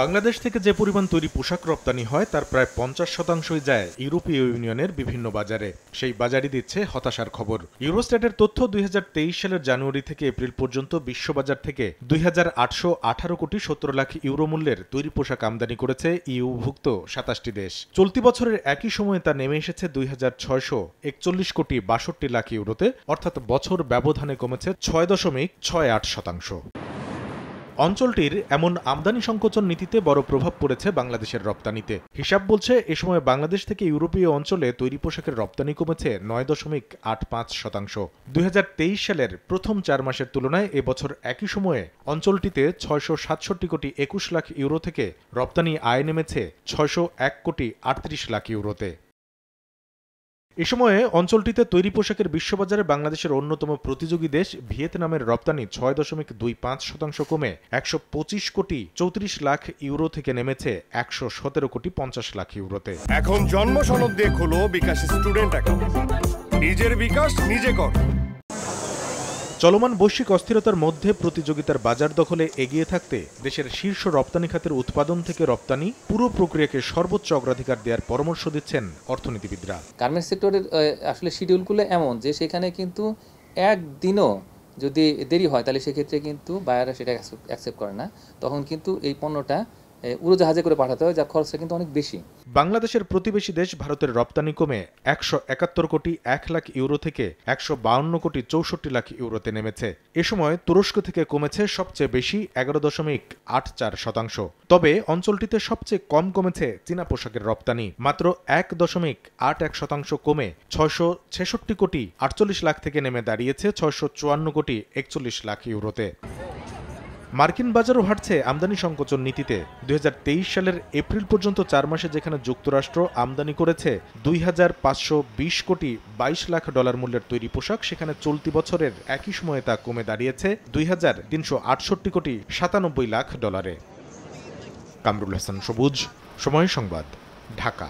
বাংলাদেশ থেকে যে পরিমাণ তৈরি পোশাক রপ্তানি হয় তার প্রায় 50% যায় ইউরোপীয় ইউনিয়নের বিভিন্ন বাজারে। সেই বাজারই দিচ্ছে হতাশার খবর। ইউরোস্ট্যাটের তথ্য 2023 সালের জানুয়ারি থেকে এপ্রিল পর্যন্ত বিশ্ববাজার থেকে 2818 কোটি 70 লাখ ইউরো মূল্যের তৈরি পোশাক আমদানি করেছে ইউভুক্ত 27টি দেশ। চলতি বছরের একই সময়ে তা নেমে এসেছে 2641 কোটি 62 লাখ ইউরোতে, অর্থাৎ বছর ব্যবধানে কমেছে 6.68%। অঞ্চলটির এমন আমদানি সংকোচন নীতিতে বড় প্রভাব পড়েছে বাংলাদেশের রপ্তানিতে। হিসাব বলছে এ সময় বাংলাদেশ থেকে ইউরোপীয় অঞ্চলে তৈরি পোশাকের রপ্তানি কমেছে 9.85%। 2023 সালের প্রথম 4 মাসের তুলনায় এবছর একই সময়ে অঞ্চলটিতে 667 কোটি 21 লাখ ইউরো থেকে রপ্তানি আয় নেমেছে 601 কোটি 38 লাখ ইউরোতে। এ সময়ে অঞ্চলটিতে তৈরি পোশাকের বিশ্ববাজারে বাংলাদেশের অন্যতম প্রতিযোগী দেশ ভিয়েতনামের রপ্তানি 6.25% কমে 125 কোটি 34 লাখ ইউরো থেকে নেমেছে 117 কোটি 50 লাখ ইউরোতে। এখন জন্ম সনদ দিয়ে খোলো বিকাশ স্টুডেন্ট অ্যাকাউন্ট। নিজের বিকাশ নিজে কর। চলমান বৈশ্বিক অস্থিরতার মধ্যে প্রতিযোগিতার বাজার দখলে এগিয়ে থাকতে দেশের শীর্ষ রপ্তানি খাতের উৎপাদন থেকে রপ্তানি পুরো প্রক্রিয়াকে সর্বোচ্চ অগ্রাধিকার দেওয়ার পরামর্শ দিচ্ছেন অর্থনীতিবিদরা। গার্মেন্টস সেক্টরের আসলে শিডিউলগুলো এমন যে সেখানে কিন্তু একদিনও যদি দেরি হয় তাহলে সেক্ষেত্রে কিন্তু বায়াররা সেটা অ্যাকসেপ্ট করে না। তখন কিন্তু এই পণ্যটা উড়োজাহাজে করে পাঠাতে হয়, যার খরচটা কিন্তু অনেক বেশি। বাংলাদেশের প্রতিবেশী দেশ ভারতের রপ্তানি কমে 171 কোটি 1 লাখ ইউরো থেকে 152 কোটি 64 লাখ ইউরোতে নেমেছে। এ সময় তুরস্ক থেকে কমেছে সবচেয়ে বেশি 11.84%। তবে অঞ্চলটিতে সবচেয়ে কম কমেছে চীনা পোশাকের রপ্তানি, মাত্র 1.81% কমে 666 কোটি 48 লাখ থেকে নেমে দাঁড়িয়েছে 654 কোটি 41 লাখ ইউরোতে। মার্কিন বাজারও হাঁটছে আমদানি সংকোচন নীতিতে। 2023 সালের এপ্রিল পর্যন্ত 4 মাসে যেখানে যুক্তরাষ্ট্র আমদানি করেছে 2520 কোটি 22 লাখ ডলার মূল্যের তৈরি পোশাক, সেখানে চলতি বছরের একই সময়ে তা কমে দাঁড়িয়েছে 2368 কোটি 97 লাখ ডলারে। কামরুল হাসান সবুজ, সময় সংবাদ, ঢাকা।